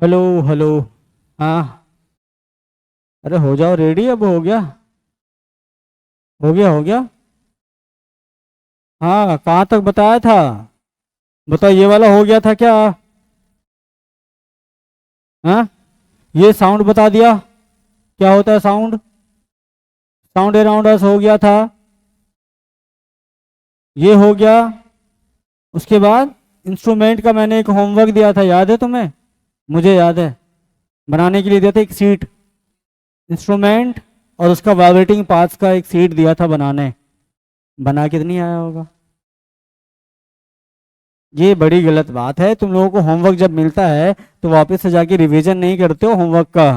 Hello hello. हाँ। अरे हो जाओ रेडी, अब हो गया। हो गया हो गया। हाँ, कहाँ तक बताया था? बताओ, ये वाला हो गया था क्या? हाँ, ये साउंड बता दिया। क्या होता है साउंड? साउंड अराउंड अस हो गया था। ये हो गया। उसके बाद इंस्ट्रूमेंट का मैंने एक होमवर्क दिया था, याद है तुम्हें? मुझे याद है। बनाने के लिए दिया था एक सीट। इंस्ट्रूमेंट और उसका वाइब्रेटिंग पार्ट्स का एक सीट दिया था बनाने। बना के तो नहीं आया होगा। ये बड़ी गलत बात है, तुम लोगों को होमवर्क जब मिलता है तो वापस से जाके रिवीजन नहीं करते हो होमवर्क का।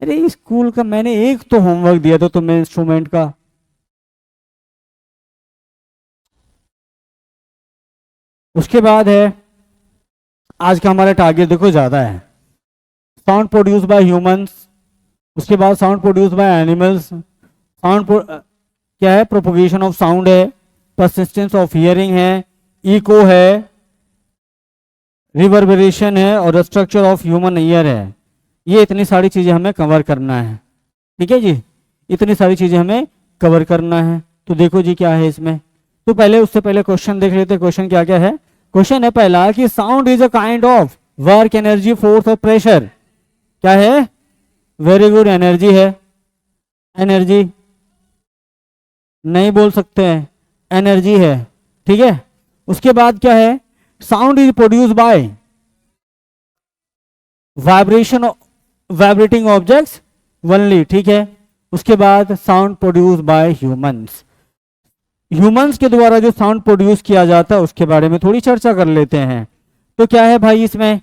अरे स्कूल का मैंने एक तो होमवर्क दिया था तुम्हें इंस्ट्रूमेंट का। उसके बाद है, आज का हमारा टारगेट देखो ज्यादा है। Sound produce by humans. उसके बाद साउंड प्रोड्यूस बाय एनिमल्स। क्या है? प्रोपोगेशन ऑफ साउंड है। परसिस्टेंस ऑफ हियरिंग है। इको है। रिवर्बरेशन है और स्ट्रक्चर ऑफ ह्यूमन ईयर है। ये इतनी सारी चीजें हमें कवर करना है। ठीक है जी। इतनी सारी चीजें हमें कवर करना है। तो देखो जी क्या है इसमें। तो पहले उससे पहले क्वेश्चन देख लेते हैं। क्वेश्चन क्या क्या है? क्वेश्चन है पहला कि sound is a kind of work, energy, force और प्रेशर। क्या है? वेरी गुड, एनर्जी है। एनर्जी। नहीं बोल सकते हैं। एनर्जी है। ठीक है। उसके बाद क्या है? Sound is produce bye vibration, vibrating objects only. ठीक है। उसके बाद sound produce by humans. Humans के द्वारा जो साउंड प्रोड्यूस किया जाता है उसके बारे में थोड़ी चर्चा कर लेते हैं। तो क्या है भाई इसमें?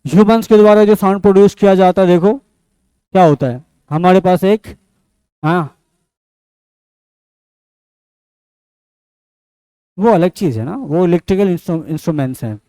ह्यूमंस के द्वारा जो साउंड प्रोड्यूस किया जाता है, देखो क्या होता है। हमारे पास एक, हाँ, वो अलग चीज है ना, वो इलेक्ट्रिकल इंस्ट्रूमेंट्स हैं।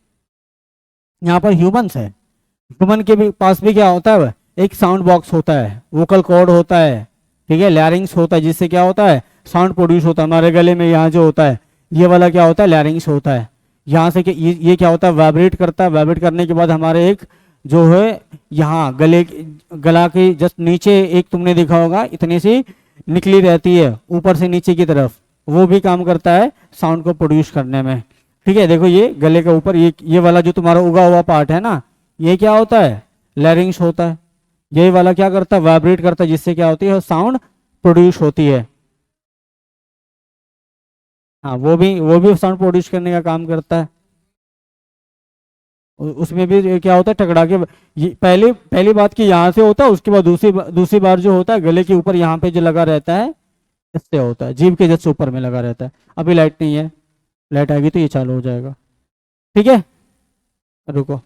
यहाँ पर ह्यूमंस है। ह्यूमन के भी पास भी क्या होता है? एक साउंड बॉक्स होता है, वोकल कॉर्ड होता है। ठीक है। लैरिंग्स होता है जिससे क्या होता है? साउंड प्रोड्यूस होता है। हमारे गले में यहाँ जो होता है, ये वाला क्या होता है? लैरिंग्स होता है। यहाँ से ये क्या होता है? वाइब्रेट करता है। वाइब्रेट करने के बाद हमारे एक जो है यहाँ गला के जस्ट नीचे एक तुमने देखा होगा इतनी सी निकली रहती है ऊपर से नीचे की तरफ, वो भी काम करता है साउंड को प्रोड्यूस करने में। ठीक है। देखो ये गले के ऊपर ये वाला जो तुम्हारा उगा हुआ पार्ट है ना, ये क्या होता है? लैरिंग्स होता है। यही वाला क्या करता है? वाइब्रेट करता है जिससे क्या होती है? साउंड प्रोड्यूस होती है। हाँ, वो भी साउंड प्रोड्यूस करने का काम करता है। उसमें भी ये क्या होता है? टकरा के पहली पहली बात कि यहाँ से होता है, उसके बाद दूसरी बार जो होता है गले के ऊपर यहाँ पे जो लगा रहता है, इससे होता है। जीभ के जस्ट ऊपर में लगा रहता है। अभी लाइट नहीं है, लाइट आएगी तो ये चालू हो जाएगा। ठीक है। रुको।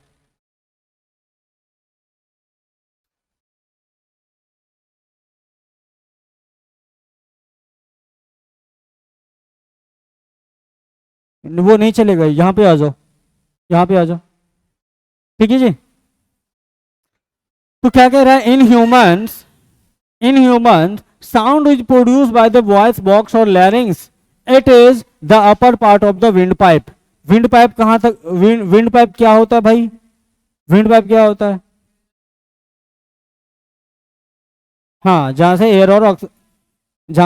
वो नहीं चलेगा, यहाँ पे आ जाओ। यहाँ पे आ जाओ। ठीक है जी। तो क्या कह रहा है? In humans sound is produce by the voice box और larynx. It is the upper part of the windpipe. Windpipe कहाँ तक? विंड पाइप क्या होता है भाई? विंड पाइप क्या होता है? हाँ, जहां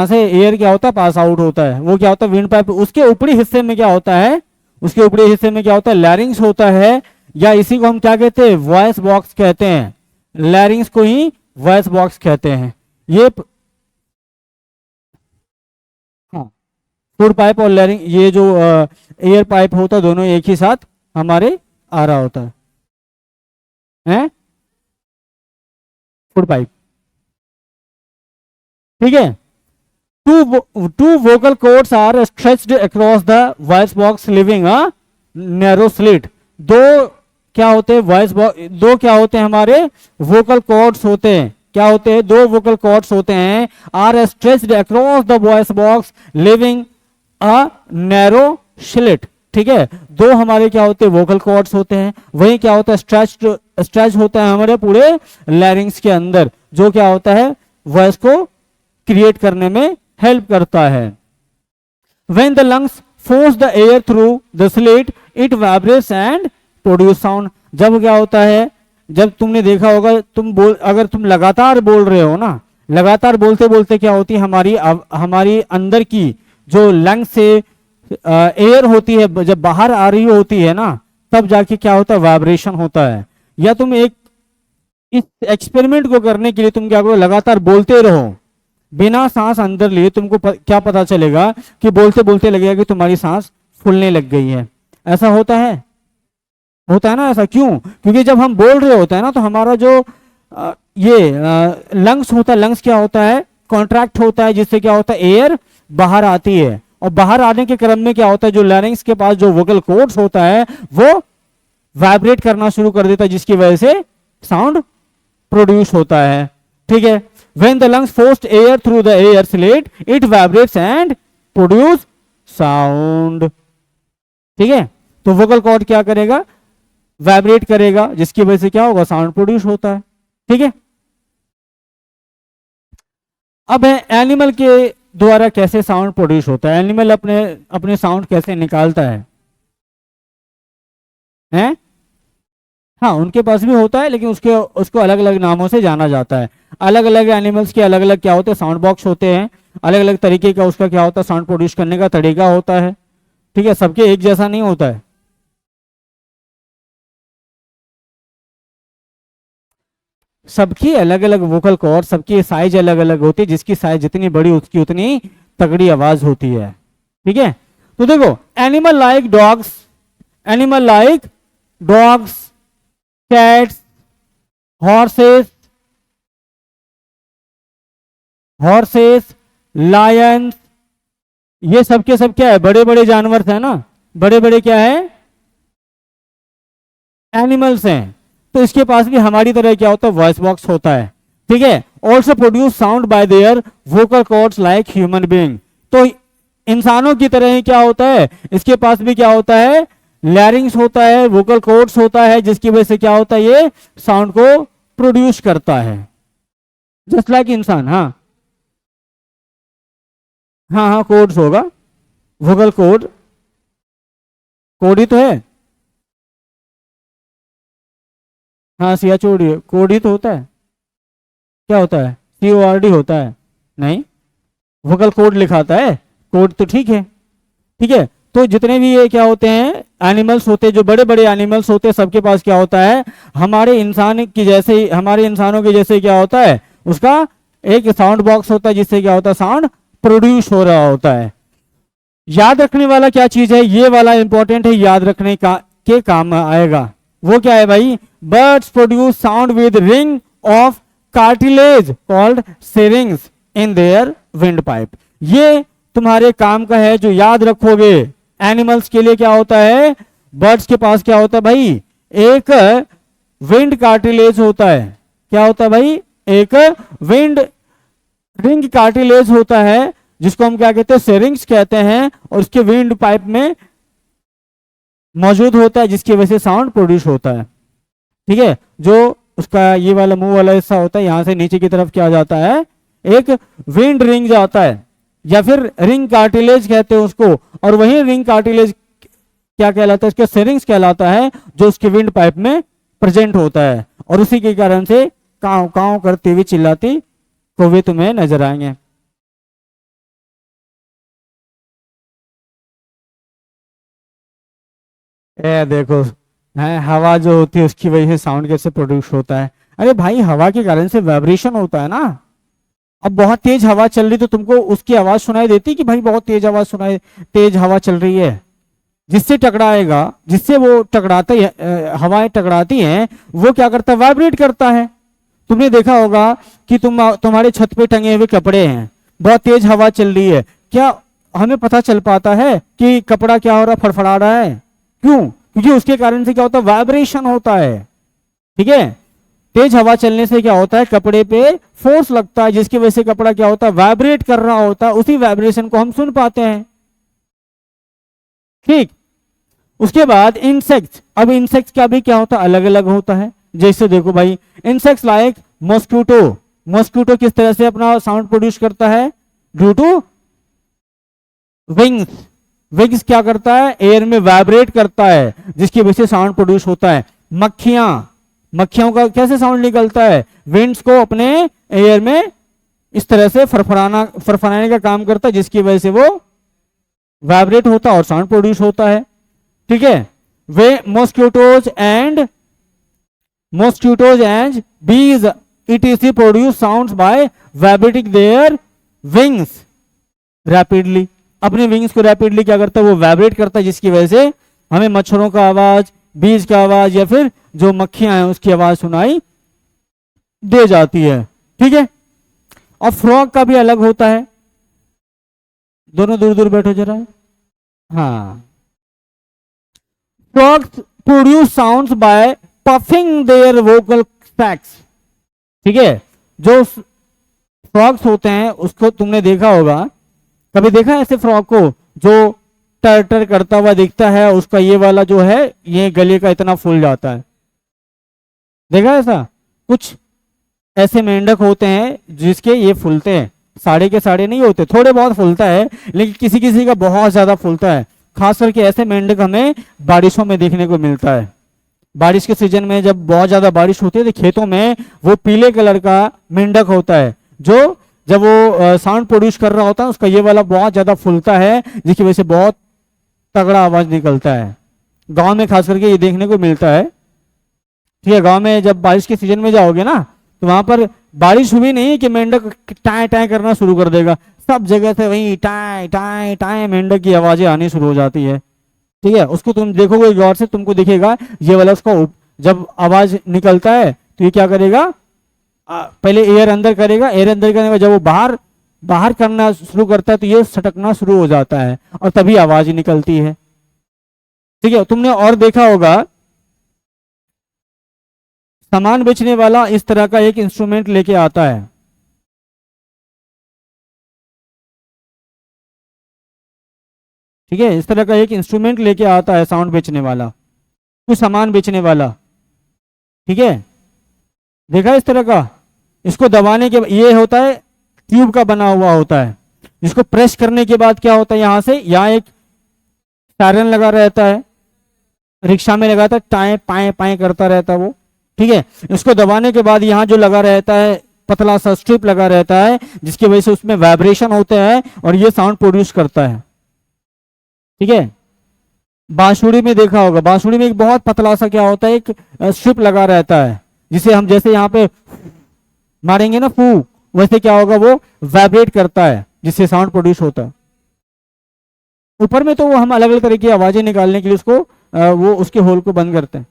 से एयर क्या होता है? पास आउट होता है, वो क्या होता है? Wind pipe. उसके ऊपरी हिस्से में क्या होता है? उसके ऊपरी हिस्से में क्या होता है? लैरिंग्स होता है। या इसी को हम क्या कहते हैं? वॉइस बॉक्स कहते हैं। लैरिंग्स को ही वॉइस बॉक्स कहते हैं। ये हाँ, फूड पाइप और लैरिंग, ये जो एयर पाइप होता है, दोनों एक ही साथ हमारे आ रहा होता है। हैं? Food pipe. ठीक है। Two vocal cords are stretched across the voice box leaving a narrow slit. दो क्या होते हैं? वॉइस बॉक्स, दो क्या होते हैं? हमारे वोकल कॉर्ड्स होते हैं। क्या होते हैं? दो वोकल कॉर्ड्स होते हैं। Are stretched across the voice box leaving a narrow slit. ठीक है। दो हमारे क्या होते हैं? वोकल कॉर्ड्स होते हैं। वही क्या होता है? स्ट्रेच होता है हमारे पूरे लैरिंग्स के अंदर, जो क्या होता है? वॉइस को क्रिएट करने में हेल्प करता है। When the lungs force the air through the slit, it vibrates and produce sound. जब क्या होता है, जब तुमने देखा होगा अगर तुम लगातार बोल रहे हो ना, लगातार बोलते बोलते क्या होती है, हमारी अंदर की जो लंग से एयर होती है जब बाहर आ रही होती है ना, तब जाके क्या होता है, वाइब्रेशन होता है। या तुम इस एक्सपेरिमेंट को करने के लिए तुम क्या करो, लगातार बोलते रहो बिना सांस अंदर लिए, तुमको क्या पता चलेगा कि बोलते बोलते लगेगा कि तुम्हारी सांस फूलने लग गई है। ऐसा होता है ना ऐसा। क्यों? क्योंकि जब हम बोल रहे होते हैं ना, तो हमारा जो लंग्स होता है, लंग्स क्या होता है, कॉन्ट्रैक्ट होता है, जिससे क्या होता है, एयर बाहर आती है। और बाहर आने के क्रम में क्या होता है, जो लैरिंग्स के पास जो वोकल कॉर्ड्स होता है वो वाइब्रेट करना शुरू कर देता है, जिसकी वजह से साउंड प्रोड्यूस होता है। ठीक है। When the lungs forced air through the air slit, it vibrates and produce sound. ठीक है। तो वोकल कॉर्ड क्या करेगा, वाइब्रेट करेगा, जिसकी वजह से क्या होगा, साउंड प्रोड्यूस होता है। ठीक है। अब है एनिमल के द्वारा कैसे साउंड प्रोड्यूस होता है। एनिमल अपने साउंड कैसे निकालता है, हैं? हाँ, उनके पास भी होता है, लेकिन उसको अलग अलग नामों से जाना जाता है। अलग अलग एनिमल्स के अलग अलग क्या होते हैं, साउंड बॉक्स होते हैं, अलग अलग तरीके का उसका क्या होता है, साउंड प्रोड्यूस करने का तरीका होता है। ठीक है। सबके एक जैसा नहीं होता है। सबकी अलग अलग वोकल कॉर्ड, सबकी साइज अलग अलग होती है, जिसकी साइज जितनी बड़ी उसकी उतनी तगड़ी आवाज होती है। ठीक है। तो देखो, animal like dogs, cats, horses, Lions, ये सब के सब क्या है, बड़े बड़े जानवर है ना, बड़े बड़े क्या है, एनिमल्स हैं। तो इसके पास भी हमारी तरह क्या होता है, वॉइस बॉक्स होता है। ठीक है। Also produce sound bye there vocal cords like human being. तो इंसानों की तरह ही क्या होता है, इसके पास भी क्या होता है, लैरिंग्स होता है, वोकल कॉर्ड्स होता है, जिसकी वजह से क्या होता है, ये साउंड को प्रोड्यूस करता है, जस्ट लाइक इंसान। हाँ हाँ हाँ, कॉर्ड्स होगा, वोकल कोड ही तो है। हाँ, CHOD कोड ही तो होता है। क्या होता है, CORD होता है? नहीं, वोकल कोड लिखाता है, कोड तो ठीक है। ठीक है। तो जितने भी ये क्या होते हैं, एनिमल्स होते हैं, जो बड़े बड़े एनिमल्स होते हैं, सबके पास क्या होता है, हमारे इंसानों के जैसे क्या होता है, उसका एक साउंड बॉक्स होता है, जिससे क्या होता है, साउंड प्रोड्यूस हो रहा होता है। याद रखने वाला क्या चीज है, ये वाला इंपॉर्टेंट है, याद रखने के काम आएगा। वो क्या है भाई, birds produce sound with ring of cartilage called सेरिंग्स in their wind pipe. ये तुम्हारे काम का है, जो याद रखोगे। एनिमल्स के लिए क्या होता है, बर्ड्स के पास क्या होता है भाई, एक विंड कार्टिलेज होता है। क्या होता है भाई, एक विंड रिंग कार्टिलेज होता है, जिसको हम क्या कहते हैं, सेरिंग्स कहते हैं, और उसके विंड पाइप में मौजूद होता है, जिसकी वजह से साउंड प्रोड्यूस होता है। ठीक है। जो उसका ये वाला मुंह वाला हिस्सा होता है, यहां से नीचे की तरफ क्या जाता है, एक विंड रिंग जाता है, या फिर रिंग कार्टिलेज कहते हैं उसको। और वही रिंग कार्टिलेज क्या कहलाता है, इसके सेरिंग्स कहलाता है, जो उसके विंड पाइप में प्रेजेंट होता है। और उसी के कारण से काव काव करती हुई चिल्लाती कौवे तुम्हें नजर आएंगे। देखो, है हवा जो होती है, उसकी वजह से साउंड कैसे प्रोड्यूस होता है। अरे भाई, हवा के कारण से वाइब्रेशन होता है ना। अब बहुत तेज हवा चल रही तो तुमको उसकी आवाज सुनाई देती कि भाई बहुत तेज हवा चल रही है। जिससे टकराएगा, जिससे वो टकराता है, हवाएं टकराती हैं, वो क्या करता है, वाइब्रेट करता है। तुमने देखा होगा कि तुम्हारे छत पे टंगे हुए कपड़े हैं, बहुत तेज हवा चल रही है, क्या हमें पता चल पाता है कि कपड़ा क्या हो रहा, फड़फड़ा रहा है? क्यों? क्योंकि उसके कारण से क्या होता है, वाइब्रेशन होता है। ठीक है। तेज हवा चलने से क्या होता है, कपड़े पे फोर्स लगता है, जिसकी वजह से कपड़ा क्या होता है, वाइब्रेट कर रहा होता है। उसी वाइब्रेशन को हम सुन पाते हैं। ठीक। उसके बाद इंसेक्ट्स। अब इंसेक्ट्स का भी क्या होता है, अलग अलग होता है। जैसे देखो भाई, इंसेक्ट्स लाइक मॉस्किटो किस तरह से अपना साउंड प्रोड्यूस करता है, ड्यू टू विंग्स। विंग्स क्या करता है, एयर में वाइब्रेट करता है, जिसकी वजह से साउंड प्रोड्यूस होता है। मक्खियों का कैसे साउंड निकलता है, विंड्स को अपने एयर में इस तरह से फरफराने का काम करता है, जिसकी वजह से वो वाइब्रेट होता है और साउंड प्रोड्यूस होता है। ठीक है, वे mosquitoes and bees etc produce sounds by vibrating their wings rapidly. अपने विंग्स को रैपिडली क्या करता है, वो वाइब्रेट करता है, जिसकी वजह से हमें मच्छरों का आवाज, बीज का आवाज या फिर जो मक्खियां हैं उसकी आवाज सुनाई दे जाती है। ठीक है, और फ्रॉग का भी अलग होता है। दोनों दूर दूर बैठो जरा। हाँ, frogs produce sounds by puffing their vocal sacs. ठीक है, जो फ्रॉग्स होते हैं उसको तुमने देखा होगा, कभी देखा है ऐसे फ्रॉग को जो टर टर करता हुआ दिखता है, उसका ये वाला जो है ये गले का इतना फूल जाता है, देखा ऐसा? कुछ ऐसे मेंढक होते हैं जिसके ये फूलते हैं, साड़े के साड़े नहीं होते, थोड़े बहुत फूलता है, लेकिन किसी किसी का बहुत ज्यादा फूलता है। खास करके ऐसे मेंढक हमें बारिशों में देखने को मिलता है। बारिश के सीजन में जब बहुत ज्यादा बारिश होती है तो खेतों में वो पीले कलर का मेंढक होता है, जो जब वो साउंड प्रोड्यूस कर रहा होता है उसका ये वाला बहुत ज्यादा फूलता है, जिसकी वजह से बहुत तगड़ा आवाज निकलता है। गांव में खास करके ये देखने को मिलता है। ठीक है, गांव में जब बारिश के सीजन में जाओगे ना तो वहां पर बारिश हुई नहीं कि मेंढक टाए टाए करना शुरू कर देगा, सब जगह से वही टाए टाए टाए मेंढक की आवाजें आनी शुरू हो जाती है। ठीक है, उसको तुम देखोगे गौर से, तुमको दिखेगा ये वाला उसका जब आवाज निकलता है तो ये क्या करेगा, पहले एयर अंदर करेगा, एयर अंदर करने के बाद जब वो बाहर करना शुरू करता है तो ये सटकना शुरू हो जाता है और तभी आवाज निकलती है। ठीक है, तुमने और देखा होगा सामान बेचने वाला इस तरह का एक इंस्ट्रूमेंट लेके आता है। ठीक है, इस तरह का एक इंस्ट्रूमेंट लेके आता है साउंड बेचने वाला, कुछ सामान बेचने वाला। ठीक है, देखा इस तरह का, इसको दबाने के ये होता है ट्यूब का बना हुआ होता है, जिसको प्रेस करने के बाद क्या होता है, यहां से यहाँ एक सायरन लगा रहता है, रिक्शा में लगा था, टाए पाए पाए करता रहता है वो। ठीक है, इसको दबाने के बाद यहाँ जो लगा रहता है पतला सा स्ट्रिप लगा रहता है, जिसकी वजह से उसमें वाइब्रेशन होते हैं और ये साउंड प्रोड्यूस करता है। ठीक है, बांसुरी में देखा होगा, बांसुरी में एक बहुत पतला सा क्या होता है, एक स्ट्रिप लगा रहता है, जिसे हम जैसे यहाँ पे मारेंगे ना फू, वैसे क्या होगा वो वाइब्रेट करता है, जिससे साउंड प्रोड्यूस होता है। ऊपर में तो वो हम अलग अलग तरह की आवाजें निकालने के लिए उसको वो उसके होल को बंद करते हैं।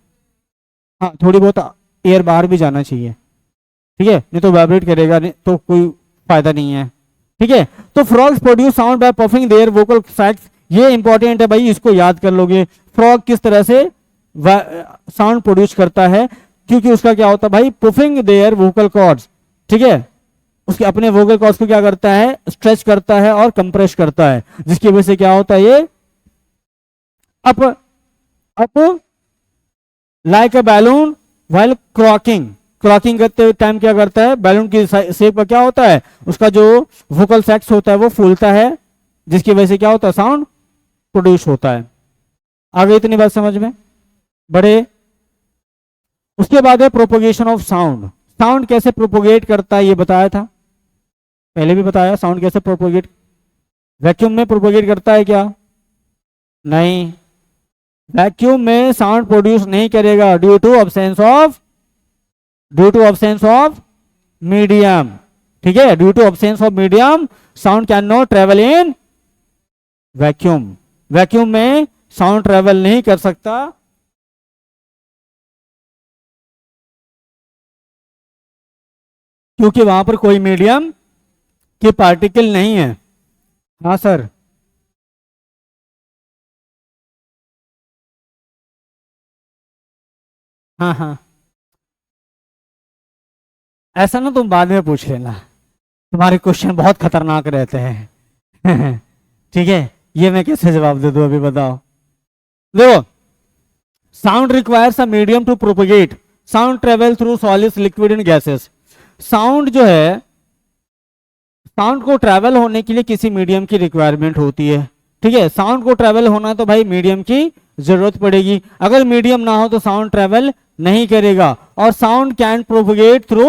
हाँ, थोड़ी बहुत एयर बाहर भी जाना चाहिए। ठीक है, नहीं तो वाइब्रेट करेगा, नहीं तो कोई फायदा नहीं है। ठीक है, तो frogs produce sound by puffing their vocal sacs, ये इंपॉर्टेंट है भाई, इसको याद कर लोगे। फ्रॉग किस तरह से साउंड प्रोड्यूस करता है, क्योंकि उसका क्या होता है भाई, पफिंग देयर वोकल कॉर्ड्स। ठीक है, उसके अपने वोकल कॉर्ड्स को क्या करता है, स्ट्रेच करता है और कंप्रेस करता है, जिसकी वजह से क्या होता है, ये up up like a balloon while croaking करते हुए टाइम क्या करता है, बैलून की शेप का क्या होता है, उसका जो वोकल सैक्स होता है वो फूलता है, जिसकी वजह से क्या होता है, साउंड प्रोड्यूस होता है। आगे इतनी बात समझ में बड़े। उसके बाद है प्रोपोगेशन ऑफ साउंड। साउंड कैसे प्रोपोगेट करता है ये बताया था, पहले भी बताया। साउंड कैसे प्रोपोगेट, वैक्यूम में प्रोपोगेट करता है क्या? नहीं, वैक्यूम में साउंड प्रोड्यूस नहीं करेगा, due to absence of medium. ठीक है, due to absence of medium sound can not travel in vacuum. Vacuum में साउंड ट्रेवल नहीं कर सकता, क्योंकि वहां पर कोई मीडियम के पार्टिकल नहीं है। हाँ सर, हाँ हाँ, ऐसा ना तुम बाद में पूछ लेना, तुम्हारे क्वेश्चन बहुत खतरनाक रहते हैं। ठीक है, ये मैं कैसे जवाब दे दूं अभी बताओ। देखो, sound requires a medium to propagate, sound travel through solids liquid and gases. Sound जो है, साउंड को ट्रैवल होने के लिए किसी मीडियम की रिक्वायरमेंट होती है। ठीक है, साउंड को ट्रेवल होना है तो भाई मीडियम की जरूरत पड़ेगी, अगर मीडियम ना हो तो साउंड ट्रेवल नहीं करेगा। और sound can propagate through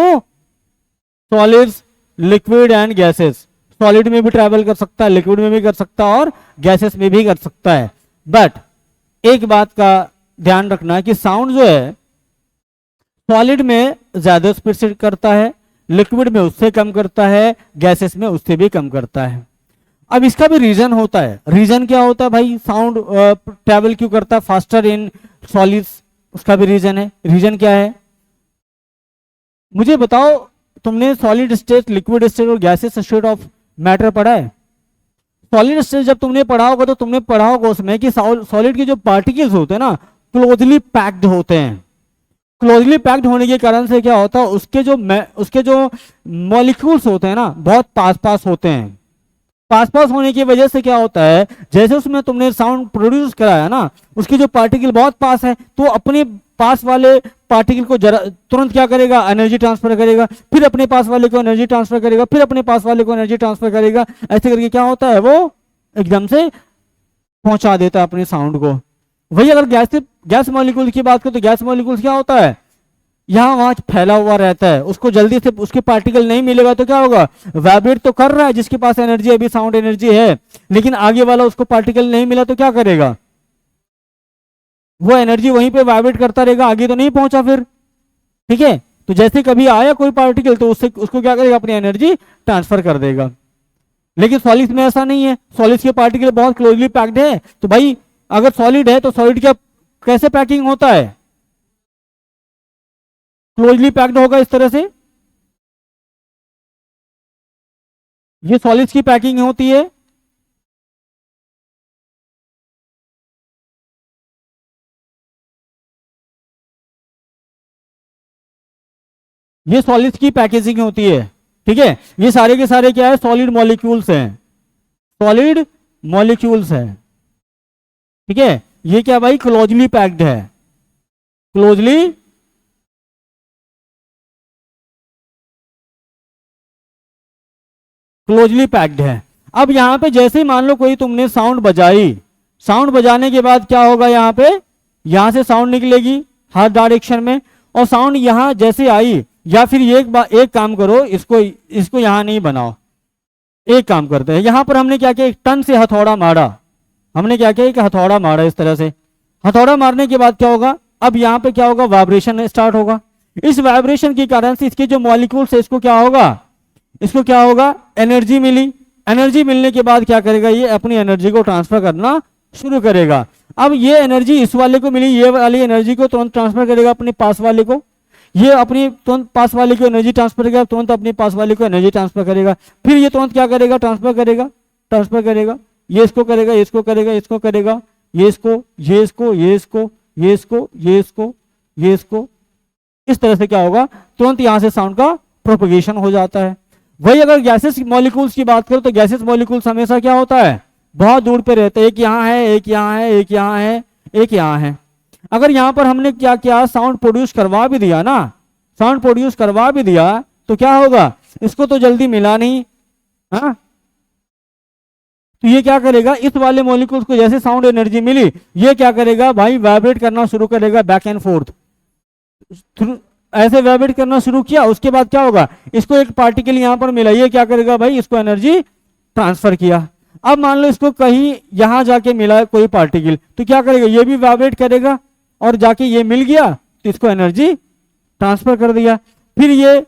solids, liquid and gases, solid में भी ट्रेवल कर सकता है, लिक्विड में भी कर सकता है और गैसेस में भी कर सकता है। बट एक बात का ध्यान रखना कि साउंड जो है सॉलिड में ज्यादा स्पीड से करता है, लिक्विड में उससे कम करता है, गैसेस में उससे भी कम करता है। अब इसका भी रीजन होता है, रीजन क्या होता है भाई, साउंड ट्रेवल क्यों करता है फास्टर इन सॉलिड्स, उसका भी रीजन है। रीजन क्या है मुझे बताओ, तुमने सॉलिड स्टेट, लिक्विड स्टेट और गैसेस स्टेट ऑफ मैटर पढ़ा है? सॉलिड स्टेट जब तुमने पढ़ा होगा तो तुमने पढ़ा होगा उसमें कि सॉलिड के जो पार्टिकल्स होते हैं ना क्लोजली पैक्ड होते हैं। क्लोजली पैक्ड होने के कारण से क्या होता है, उसके जो मॉलिक्यूल्स होते हैं ना बहुत पास पास होते हैं। पास पास होने की वजह से क्या होता है, जैसे उसमें तुमने साउंड प्रोड्यूस कराया ना, उसके जो पार्टिकल बहुत पास है तो अपने पास वाले पार्टिकल को जरा तुरंत क्या करेगा, एनर्जी ट्रांसफर करेगा, फिर अपने पास वाले को एनर्जी ट्रांसफर करेगा, फिर अपने पास वाले को एनर्जी ट्रांसफर करेगा। ऐसे करके क्या होता है, वो एकदम से पहुंचा देता है अपने साउंड को। वही अगर गैस मॉलिक्यूल की बात करें तो गैस मॉलिक्यूल क्या होता है, यहां वहां फैला हुआ रहता है, उसको जल्दी से उसके पार्टिकल नहीं मिलेगा तो क्या होगा, वाइब्रेट तो कर रहा है जिसके पास एनर्जी अभी साउंड एनर्जी है, लेकिन आगे वाला उसको पार्टिकल नहीं मिला तो क्या करेगा, वो एनर्जी वहीं पे वाइब्रेट करता रहेगा, आगे तो नहीं पहुंचा फिर। ठीक है, तो जैसे कभी आया कोई पार्टिकल तो उसको क्या करेगा, अपनी एनर्जी ट्रांसफर कर देगा। लेकिन सॉलिड्स में ऐसा नहीं है, सॉलिड्स के पार्टिकल बहुत क्लोजली पैक्ड है। तो भाई अगर सॉलिड है तो सॉलिड क्या कैसे पैकिंग होता है, क्लोजली पैक्ड होगा इस तरह से, ये सॉलिड्स की पैकिंग होती है। ये सॉलिड्स की पैकेजिंग होती है। ठीक है, ये सारे के सारे क्या है, सॉलिड मॉलिक्यूल्स हैं, सॉलिड मॉलिक्यूल्स हैं। ठीक है, ये क्या भाई क्लोजली पैक्ड है, क्लोजली क्लोजली पैक्ड है। अब यहां पे जैसे ही मान लो कोई तुमने साउंड बजाई, साउंड बजाने के बाद क्या होगा, यहां पे यहां से साउंड निकलेगी हर डायरेक्शन में, और साउंड यहां जैसे आई, या फिर एक काम करो, इसको यहां नहीं बनाओ, एक काम करते हैं, यहां पर हमने क्या किया, एक टन से हथौड़ा मारा, हमने क्या किया, एक हथौड़ा मारा इस तरह से। हथौड़ा मारने के बाद क्या होगा, अब यहां पे क्या होगा, वाइब्रेशन स्टार्ट होगा। इस वाइब्रेशन के कारण से इसके जो मॉलिक्यूल्स है इसको क्या होगा, एनर्जी मिली। एनर्जी मिलने के बाद क्या करेगा, ये अपनी एनर्जी को ट्रांसफर करना शुरू करेगा। अब ये एनर्जी इस वाले को मिली, ये वाली एनर्जी को तुरंत ट्रांसफर करेगा अपने पास वाले को, ये अपनी तुरंत पास वाले को एनर्जी ट्रांसफर करेगा, तुरंत अपने पास वाले को एनर्जी ट्रांसफर करेगा, फिर ये तुरंत क्या करेगा, ट्रांसफर करेगा, ये इसको करेगा, इसको करेगा, इसको करेगा, ये इसको, ये इसको, ये इसको, ये इसको, ये इसको, ये इसको, इस तरह से क्या होगा, तुरंत यहां से साउंड का प्रोपगेशन हो जाता है। वही अगर गैसेस मॉलिक्यूल्स की बात करो तो गैसेस मॉलिक्यूल्स हमेशा क्या होता है, बहुत दूर पे रहते हैं, एक यहाँ है, एक यहाँ है, एक यहाँ है, एक यहाँ है। अगर यहाँ पर हमने क्या किया, साउंड प्रोड्यूस करवा भी दिया ना, साउंड प्रोड्यूस करवा भी दिया तो क्या होगा, इसको तो जल्दी मिला नहीं, हाँ, तो ये क्या करेगा, इस वाले मॉलिक्यूल्स को जैसे साउंड एनर्जी मिली, ये क्या करेगा भाई, वाइब्रेट करना शुरू करेगा बैक एंड फोर्थ, ऐसे वाइब्रेट करना शुरू किया। उसके बाद क्या होगा, इसको एक पार्टिकल यहां पर मिला, ये क्या करेगा भाई, इसको एनर्जी ट्रांसफर किया। अब मान लो इसको कहीं यहां जाके मिला कोई पार्टिकल, तो क्या करेगा, ये भी वाइब्रेट करेगा, और जाके ये मिल गया तो इसको एनर्जी ट्रांसफर कर दिया। फिर ये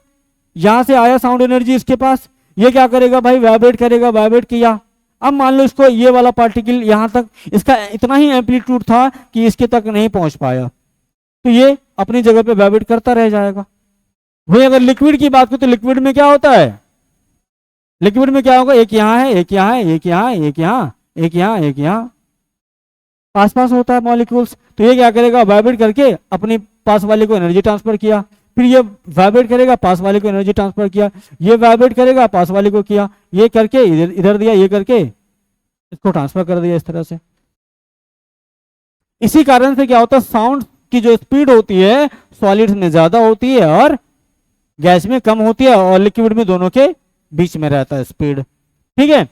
यहां से आया साउंड एनर्जी इसके पास, ये क्या करेगा भाई, वाइब्रेट करेगा, वाइब्रेट किया। अब मान लो इसको ये वाला पार्टिकल यहां तक, इसका इतना ही एम्पलीट्यूड था कि इसके तक नहीं पहुंच पाया, तो ये अपनी जगह पे वाइब्रेट करता रह जाएगा। वही अगर लिक्विड की बात करें तो लिक्विड में क्या होता है, लिक्विड में क्या होगा, एक यहाँ है, एक यहाँ है, एक यहाँ है, एक यहाँ, एक यहाँ, एक यहाँ, पास पास होता है मॉलिक्यूल्स। तो ये क्या करेगा, वाइब्रेट करके अपने पास वाले को एनर्जी ट्रांसफर किया, फिर ये वाइब्रेट करेगा, पास वाले को एनर्जी ट्रांसफर किया, ये वाइब्रेट करेगा, पास वाले को किया, ये करके इधर दिया, ये करके इसको ट्रांसफर कर दिया, इस तरह से। इसी कारण से क्या होता है, साउंड की जो स्पीड होती है सॉलिड्स में ज्यादा होती है और गैस में कम होती है, और लिक्विड में दोनों के बीच में रहता है स्पीड। ठीक है,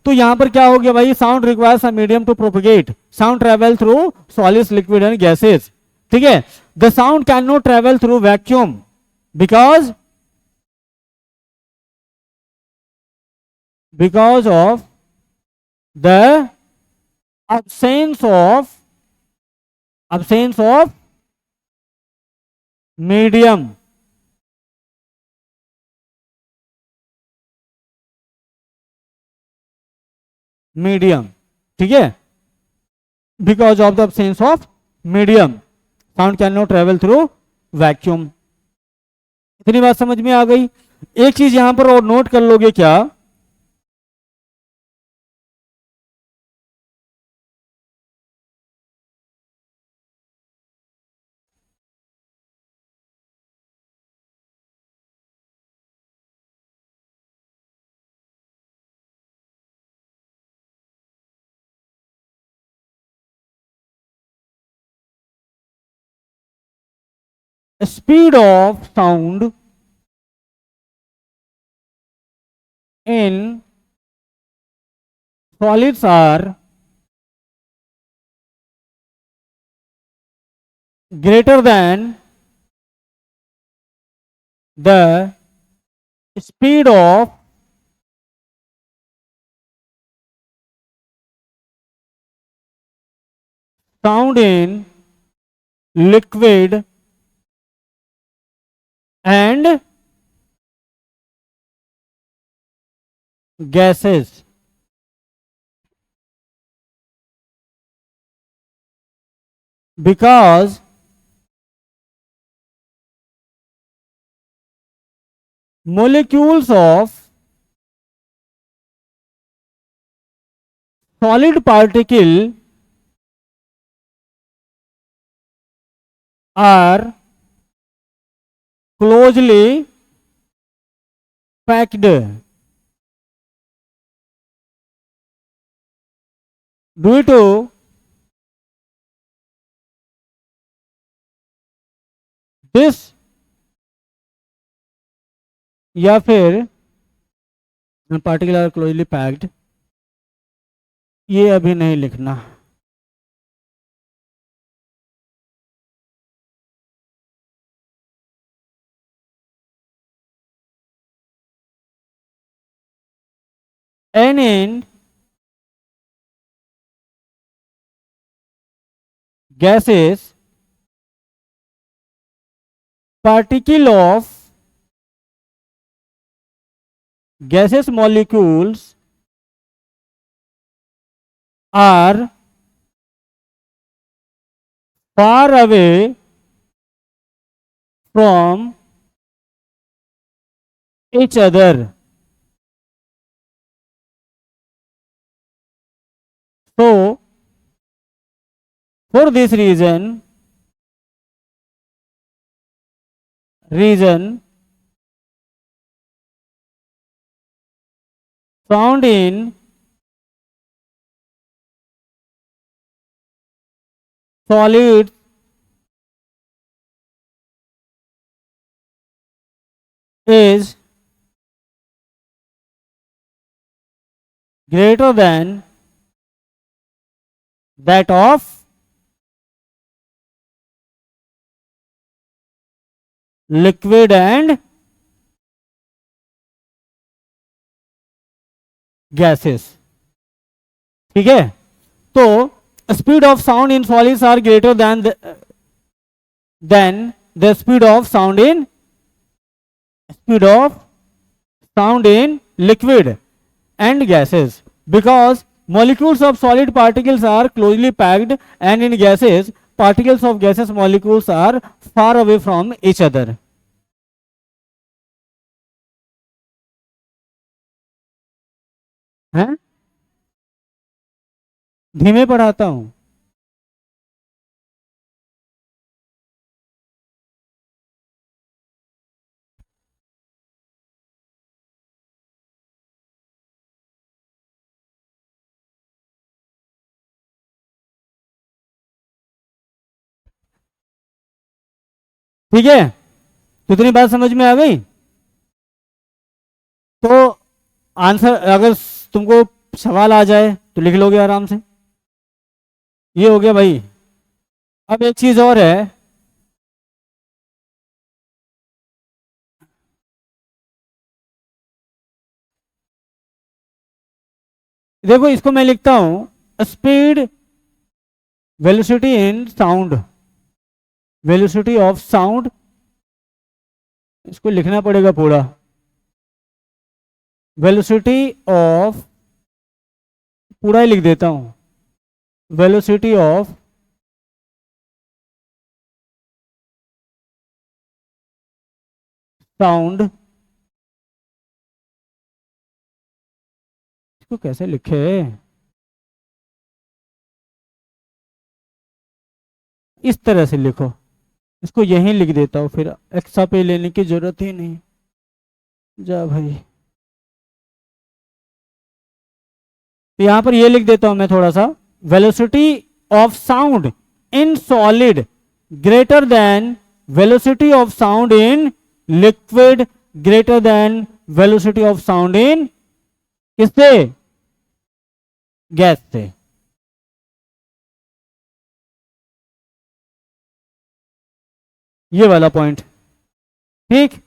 तो यहां पर क्या हो गया भाई, sound requires a medium to propagate, sound travel through solids liquid and gases, ठीक है। The sound can not travel through vacuum because of the absence of medium, ठीक है, because of the absence of medium sound can not travel through vacuum. इतनी बात समझ में आ गई। एक चीज यहां पर और नोट कर लोगे क्या, speed of sound in solids are greater than the speed of sound in liquid and gases, because molecules of solid particle are closely packed due to this, या फिर पार्टिकल आर क्लोजली पैक्ड, ये अभी नहीं लिखना। And in gases, particle of gaseous molecules are far away from each other. So, for this reason found in solids is greater than that of liquid and gases, ठीक है। तो speed of sound in solids are greater than the speed of sound in liquid and gases, because molecules of solid particles are closely packed and in gases particles of gaseous molecules are far away from each other. हैं, धीमे पढ़ाता हूं। ठीक है, तो इतनी बात समझ में आ गई। तो आंसर, अगर तुमको सवाल आ जाए तो लिख लोगे आराम से। ये हो गया भाई। अब एक चीज और है, देखो इसको मैं लिखता हूं speed velocity in sound, velocity of sound, इसको लिखना पड़ेगा पूरा, वेलोसिटी ऑफ, पूरा ही लिख देता हूं, वेलोसिटी ऑफ साउंड, इसको कैसे लिखे, इस तरह से लिखो, इसको यहीं लिख देता हूं, फिर एक्स्ट्रा पे लेने की जरूरत ही नहीं। जा भाई, तो यहां पर ये लिख देता हूं मैं थोड़ा सा, velocity of sound in solid greater than velocity of sound in liquid greater than velocity of sound इन किससे, गैस से। ये वाला पॉइंट, ठीक।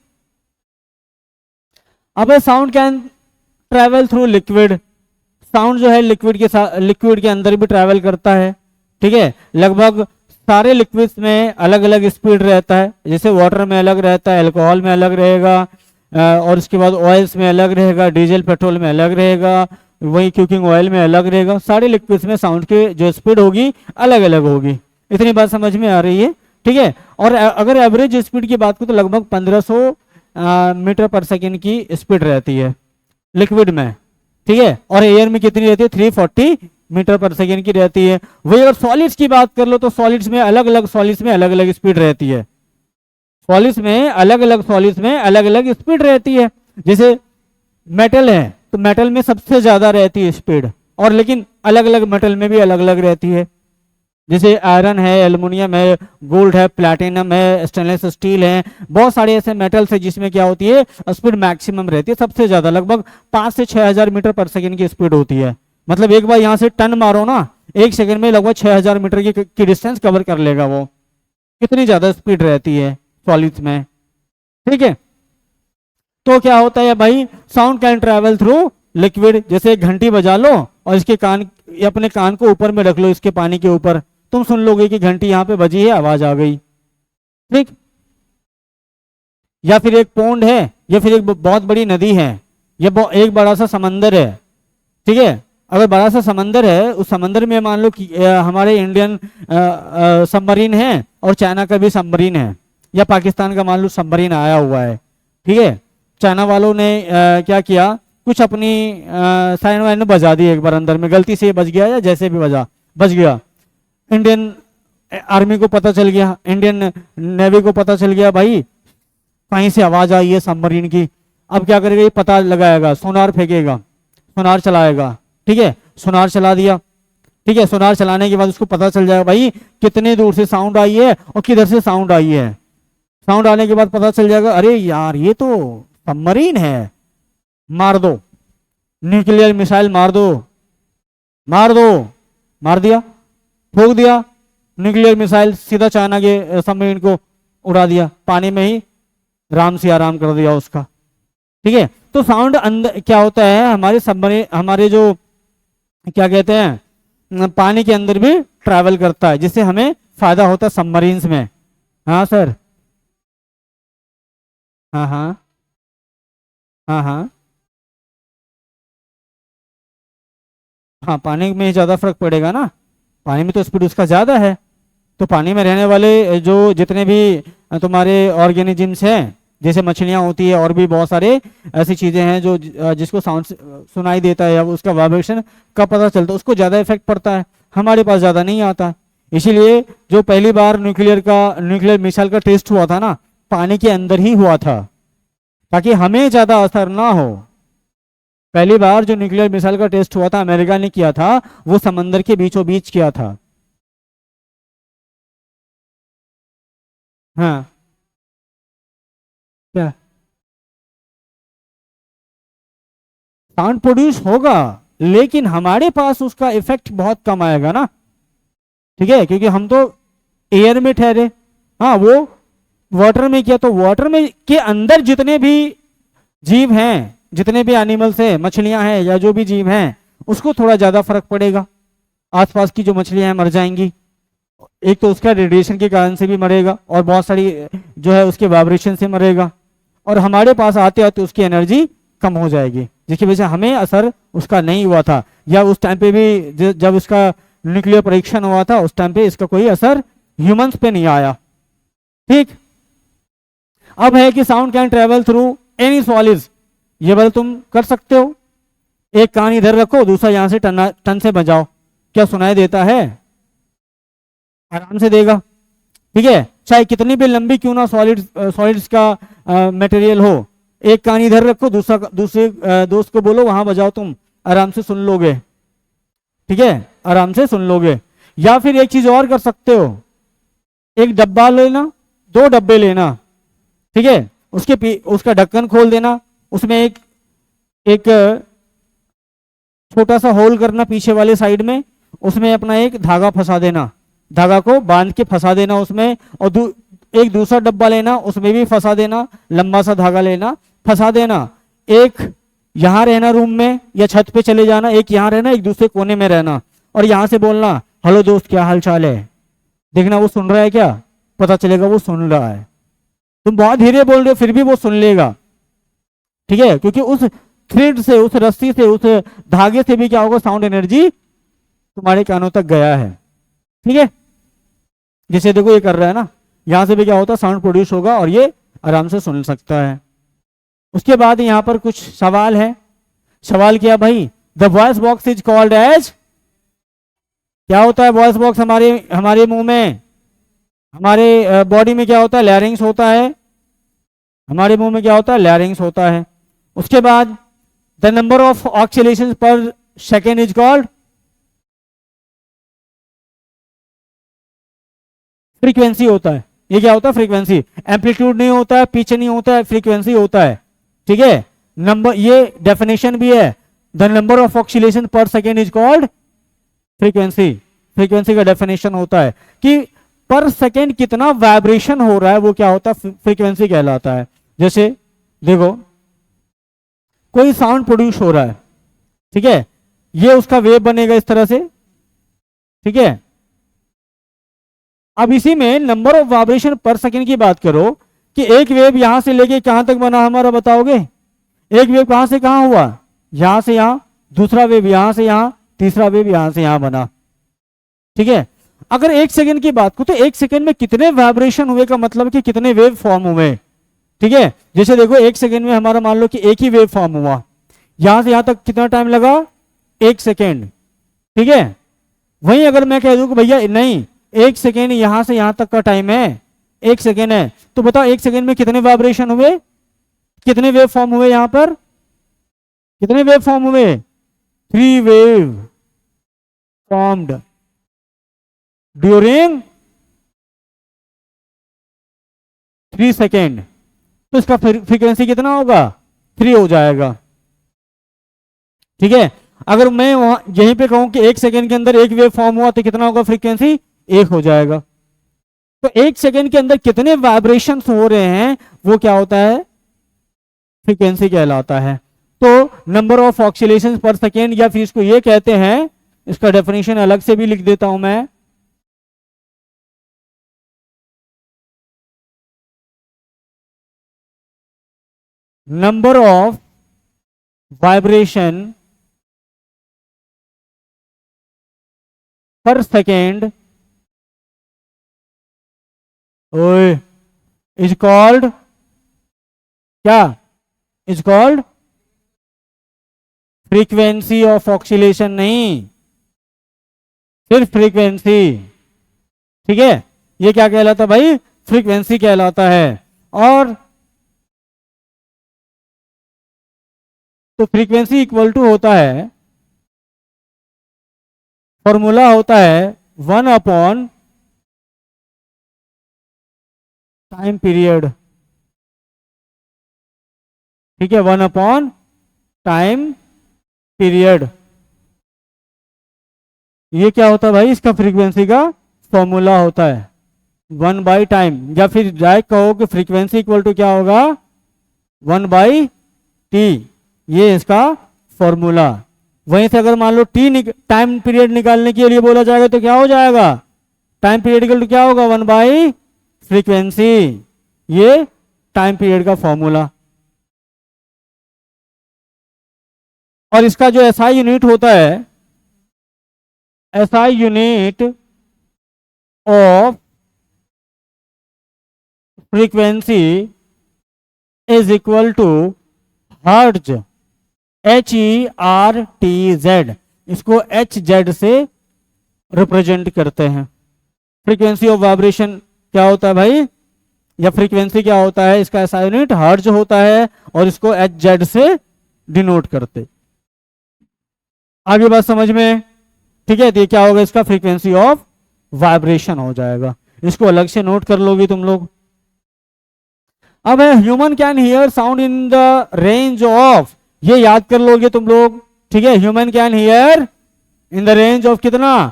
अब sound can travel through liquid, sound जो है लिक्विड के साथ, लिक्विड के अंदर भी ट्रैवल करता है, ठीक है। लगभग सारे लिक्विड्स में अलग अलग स्पीड रहता है, जैसे वाटर में अलग रहता है, अल्कोहल में अलग रहेगा, और उसके बाद ऑयल्स में अलग रहेगा, डीजल पेट्रोल में अलग रहेगा, वही कुकिंग ऑयल में अलग रहेगा। सारे लिक्विड्स में साउंड की जो स्पीड होगी अलग अलग होगी। इतनी बात समझ में आ रही है, ठीक है। और अगर एवरेज स्पीड की बात करें तो लगभग 1500 मीटर पर सेकेंड की स्पीड रहती है लिक्विड में, ठीक है। और एयर में कितनी रहती है, 340 मीटर पर सेकेंड की रहती है। वही अगर सॉलिड्स की बात कर लो तो सॉलिड्स में अलग अलग, सॉलिड्स में अलग अलग स्पीड रहती है, सॉलिड्स में अलग अलग, सॉलिड्स में अलग अलग स्पीड रहती है। जैसे मेटल है तो मेटल में सबसे ज्यादा रहती है स्पीड, और लेकिन अलग अलग मेटल में भी अलग अलग रहती है। जैसे आयरन है, एल्युमिनियम है, गोल्ड है, प्लैटिनम है, स्टेनलेस स्टील है, बहुत सारे ऐसे मेटल्स है जिसमें क्या होती है, स्पीड मैक्सिमम रहती है, सबसे ज्यादा लगभग 5 से 6000 मीटर पर सेकंड की स्पीड होती है। मतलब एक बार यहां से टन मारो ना, एक सेकंड में लगभग 6000 मीटर की डिस्टेंस कवर कर लेगा वो, कितनी ज्यादा स्पीड रहती है सॉलिड्स में, ठीक है। तो क्या होता है भाई, sound can travel through liquid. जैसे एक घंटी बजा लो और इसके कान, अपने कान को ऊपर में रख लो, इसके पानी के ऊपर, तुम सुन लोगे कि घंटी यहाँ पे बजी है, आवाज आ गई, ठीक। या फिर एक पोंड है, या फिर एक बहुत बड़ी नदी है, या एक बड़ा सा समंदर है, ठीक है। अगर बड़ा सा समंदर है, उस समंदर में मान लो कि हमारे इंडियन सबमरीन है और चाइना का भी सबमरीन है, या पाकिस्तान का मान लो सबमरीन आया हुआ है, ठीक है। चाइना वालों ने क्या किया, कुछ अपनी साइन वाइन बजा दी एक बार अंदर में, गलती से बज गया या जैसे भी बज गया। इंडियन आर्मी को पता चल गया, इंडियन नेवी को पता चल गया भाई कहीं से आवाज आई है सबमरीन की। अब क्या करेगा, ये पता लगाएगा, सोनार फेंकेगा, सोनार चलाएगा, ठीक है। सोनार चला दिया, ठीक है। सोनार चलाने के बाद उसको पता चल जाएगा भाई कितने दूर से साउंड आई है और किधर से साउंड आई है। साउंड आने के बाद पता चल जाएगा, अरे यार ये तो सबमरीन है, मार दो, न्यूक्लियर मिसाइल मार दो, मार दो, मार दिया, ठोक दिया न्यूक्लियर मिसाइल, सीधा चाइना के सबमरीन को उड़ा दिया, पानी में ही राम से आराम कर दिया उसका, ठीक है। तो साउंड अंदर क्या होता है, हमारे सबमरीन, हमारे जो क्या कहते हैं, पानी के अंदर भी ट्रैवल करता है, जिससे हमें फायदा होता है सबमरीन्स में। हाँ सर, हाँ हाँ, हाँ हाँ, हाँ पानी में ज़्यादा फर्क पड़ेगा ना, पानी में तो स्पीड उसका ज़्यादा है। तो पानी में रहने वाले जो जितने भी तुम्हारे ऑर्गेनिजम्स हैं, जैसे मछलियाँ होती है और भी बहुत सारे ऐसी चीज़ें हैं जो जिसको साउंड सुनाई देता है या उसका वाइब्रेशन का पता चलता है, उसको ज़्यादा इफेक्ट पड़ता है, हमारे पास ज़्यादा नहीं आता। इसीलिए जो पहली बार न्यूक्लियर मिसाइल का टेस्ट हुआ था ना, पानी के अंदर ही हुआ था, ताकि हमें ज़्यादा असर ना हो। पहली बार जो न्यूक्लियर मिसाइल का टेस्ट हुआ था, अमेरिका ने किया था, वो समंदर के बीचों बीच किया था। हाँ, क्या साउंड प्रोड्यूस होगा, लेकिन हमारे पास उसका इफेक्ट बहुत कम आएगा ना, ठीक है, क्योंकि हम तो एयर में ठहरे। हाँ, वो वाटर में किया, तो वाटर में के अंदर जितने भी जीव हैं, जितने भी एनिमल्स हैं, मछलियां हैं या जो भी जीव हैं, उसको थोड़ा ज्यादा फर्क पड़ेगा। आसपास की जो मछलियां हैं मर जाएंगी, एक तो उसका रेडिएशन के कारण से भी मरेगा, और बहुत सारी जो है उसके वाइब्रेशन से मरेगा, और हमारे पास आते आते उसकी एनर्जी कम हो जाएगी, जिसकी वजह से हमें असर उसका नहीं हुआ था, या उस टाइम पे भी जब उसका न्यूक्लियर परीक्षण हुआ था उस टाइम पे इसका कोई असर ह्यूमंस पे नहीं आया। ठीक। अब है कि sound can travel through any solids, ये वाला तुम कर सकते हो। एक कान इधर रखो, दूसरा यहां से टन से बजाओ, क्या सुनाई देता है? आराम से देगा। ठीक है, चाहे कितनी भी लंबी क्यों ना सॉलिड्स का मटेरियल हो, एक कान इधर रखो, दूसरे दोस्त को बोलो वहां बजाओ, तुम आराम से सुन लोगे। ठीक है, आराम से सुन लोगे। या फिर एक चीज और कर सकते हो, एक डब्बा लेना, दो डब्बे लेना, ठीक है, उसका ढक्कन खोल देना, उसमें एक एक छोटा सा होल करना पीछे वाले साइड में, उसमें अपना एक धागा फंसा देना, धागा को बांध के फंसा देना उसमें, और एक दूसरा डब्बा लेना, उसमें भी फंसा देना, लंबा सा धागा लेना, फंसा देना। एक यहां रहना रूम में या छत पे चले जाना, एक यहां रहना, एक दूसरे कोने में रहना, और यहां से बोलना हेलो दोस्त क्या हाल चाल है, देखना वो सुन रहा है क्या, पता चलेगा वो सुन रहा है। तुम बहुत धीरे बोल रहे हो फिर भी वो सुन लेगा। ठीक है, क्योंकि उस थ्रेड से, उस रस्सी से, उस धागे से भी क्या होगा, साउंड एनर्जी तुम्हारे कानों तक गया है। ठीक है, जैसे देखो ये कर रहा है ना, यहां से भी क्या होता है, साउंड प्रोड्यूस होगा और ये आराम से सुन सकता है। उसके बाद यहां पर कुछ सवाल है। सवाल क्या भाई, the voice box is called as, क्या होता है वॉइस बॉक्स हमारे हमारे मुंह में, हमारे बॉडी में क्या होता है, लैरिंग्स होता है, हमारे मुंह में क्या होता है, लैरिंग्स होता है। उसके बाद द नंबर ऑफ ऑक्सीलेशन पर सेकेंड इज कॉल्ड फ्रीक्वेंसी होता है। ये क्या होता है, फ्रीक्वेंसी। एम्पलीट्यूड नहीं होता है, पिच नहीं होता है, फ्रीक्वेंसी होता है। ठीक है, नंबर, ये डेफिनेशन भी है, द नंबर ऑफ ऑक्सीलेशन पर second is called frequency. Frequency का डेफिनेशन होता है कि पर सेकेंड कितना वाइब्रेशन हो रहा है, वो क्या होता है, फ्रीक्वेंसी कहलाता है। जैसे देखो कोई साउंड प्रोड्यूस हो रहा है, ठीक है, ये उसका वेव बनेगा इस तरह से। ठीक है, अब इसी में नंबर ऑफ वाइब्रेशन पर सेकेंड की बात करो कि एक वेव यहां से लेके कहां तक बना हमारा, बताओगे? एक वेव कहां से कहां हुआ, यहां से यहां, दूसरा वेव यहां से यहां, तीसरा वेव यहां से यहां बना। ठीक है, अगर एक सेकेंड की बात करो तो एक सेकेंड में कितने वाइब्रेशन हुए का मतलब कि कितने वेव फॉर्म हुए। ठीक है, जैसे देखो एक सेकेंड में हमारा मान लो कि एक ही वेव फॉर्म हुआ, यहां से यहां तक कितना टाइम लगा, एक सेकेंड। ठीक है, वहीं अगर मैं कह दूं कि भैया नहीं, एक सेकेंड यहां से यहां तक का टाइम है, एक सेकेंड है, तो बताओ एक सेकेंड में कितने वाइब्रेशन हुए, कितने वेव फॉर्म हुए, यहां पर कितने वेव फॉर्म हुए, 3 वेव फॉर्म्ड ड्यूरिंग 3 सेकेंड। तो इसका फ्रीक्वेंसी कितना होगा, 3 हो जाएगा। ठीक है, अगर मैं वहां यहीं पे कहूं कि एक सेकेंड के अंदर एक वेव फॉर्म हुआ तो कितना होगा, फ्रीक्वेंसी 1 हो जाएगा। तो एक सेकेंड के अंदर कितने वाइब्रेशन हो रहे हैं वो क्या होता है, फ्रीक्वेंसी कहलाता है। तो नंबर ऑफ ऑक्सीलेशन पर सेकेंड, या फिर इसको ये कहते हैं, इसका डेफिनेशन अलग से भी लिख देता हूं मैं, नंबर ऑफ वाइब्रेशन पर सेकेंड इज कॉल्ड, क्या is called, frequency of oscillation, नहीं सिर्फ फ्रीक्वेंसी। ठीक है, ये क्या कहलाता है भाई, फ्रीक्वेंसी कहलाता है। और तो फ्रीक्वेंसी इक्वल टू होता है, फॉर्मूला होता है 1 अपॉन टाइम पीरियड। ठीक है, 1 अपॉन टाइम पीरियड। ये क्या होता है भाई, इसका फ्रीक्वेंसी का फॉर्मूला होता है 1/टाइम, या फिर डायरेक्ट कहो कि फ्रीक्वेंसी इक्वल टू क्या होगा 1/t, ये इसका फॉर्मूला। वहीं से अगर मान लो टी टाइम पीरियड निकालने के लिए बोला जाएगा तो क्या हो जाएगा, टाइम पीरियड इक्वल टू क्या होगा 1/फ्रीक्वेंसी, ये टाइम पीरियड का फॉर्मूला। और इसका जो एसआई यूनिट होता है, SI unit of frequency is equal to hertz, HERTZ, इसको HZ से रिप्रेजेंट करते हैं। फ्रीक्वेंसी ऑफ वाइब्रेशन क्या होता है भाई, या फ्रीक्वेंसी क्या होता है, इसका एसआई यूनिट हर्ट्ज होता है और इसको HZ से डिनोट करते। आगे बात समझ में, ठीक है। तो ये क्या होगा, इसका फ्रीक्वेंसी ऑफ वाइब्रेशन हो जाएगा, इसको अलग से नोट कर लोगे तुम लोग। अब है human can here sound in the range of, ये याद कर लोगे तुम लोग, ठीक है। Human can here in the range of कितना,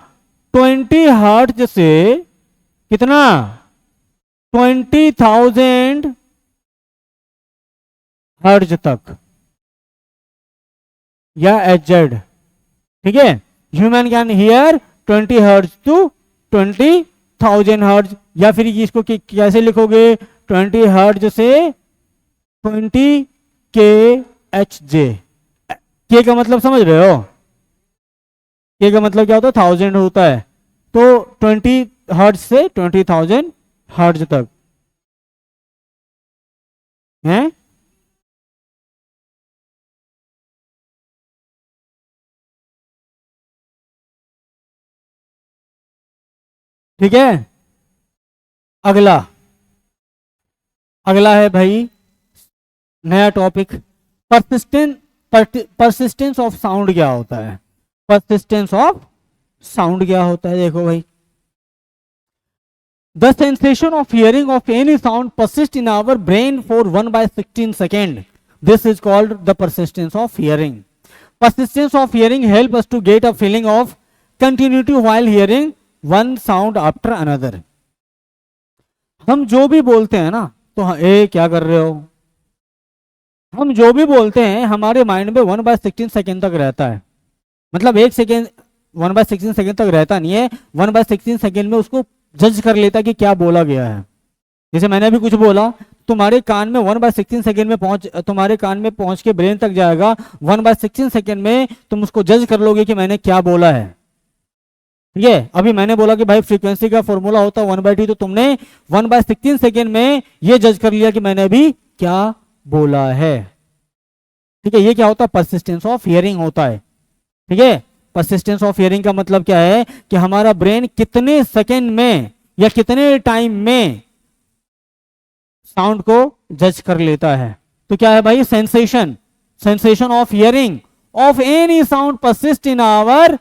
20 हर्ट्ज से कितना 20,000 हर्ट्ज तक, या HZ, ठीक है। Human can hear 20 hertz to 20,000 hertz, या फिर इसको कैसे लिखोगे, 20 हर्ट्ज से 20 kHz। के का मतलब समझ रहे हो, के का मतलब क्या होता है 1000 होता है, तो 20 हर्ट्ज से 20,000 हर्ट्ज तक है। ठीक है। अगला अगला है भाई नया टॉपिक, परसिस्टेंस ऑफ साउंड क्या होता है, परसिस्टेंस ऑफ साउंड क्या होता है। देखो भाई, the sensation of hearing of any sound persist in our brain for 1/16 second, this is called the persistence of hearing. Persistence of hearing help us to get a feeling of continuity while hearing one sound after another. हम जो भी बोलते हैं ना, तो ए क्या कर रहे हो, हम जो भी बोलते हैं हमारे माइंड में 1/16 सेकेंड तक रहता है, मतलब 1 सेकेंड 1/16 सेकेंड तक रहता नहीं है, 1/16 सेकेंड में उसको जज कर लेता है कि क्या बोला गया है। जैसे मैंने अभी कुछ बोला, तुम्हारे कान में 1/16 सेकेंड में तुम्हारे कान में पहुंच के ब्रेन तक जाएगा, 1/16 सेकेंड में तुम उसको जज कर लोगे कि मैंने क्या बोला है। ठीक है, अभी मैंने बोला कि भाई फ्रीक्वेंसी का फॉर्मूला होता है 1/t, तो तुमने 1/16 सेकेंड में ये जज कर लिया कि मैंने अभी क्या बोला है। ठीक है, ये क्या होता है, परसिस्टेंस ऑफ हियरिंग होता है। ठीक है, परसिस्टेंस ऑफ हियरिंग का मतलब क्या है कि हमारा ब्रेन कितने सेकेंड में या कितने टाइम में साउंड को जज कर लेता है। तो क्या है भाई, sensation of hearing of any sound persist in our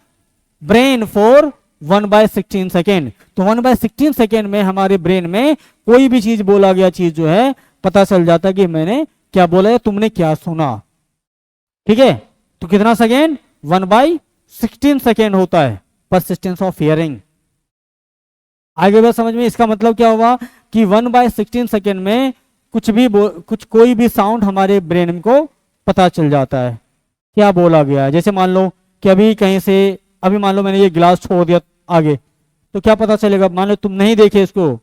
brain for 1/16 second. तो 1/16 सेकेंड में हमारे ब्रेन में कोई भी चीज बोला गया चीज जो है पता चल जाता है कि मैंने क्या बोला है, तुमने क्या सुना। ठीक है, तो कितना सेकेंड, 1/16 सेकेंड होता है परसिस्टेंस ऑफ हियरिंग। आगे बात समझ में, इसका मतलब क्या हुआ कि 1/16 सेकेंड में कोई भी साउंड हमारे ब्रेन को पता चल जाता है क्या बोला गया है। जैसे मान लो कि अभी मान लो मैंने ये गिलास छोड़ दिया आगे, तो क्या पता चलेगा, मान लो तुम नहीं देखे इसको,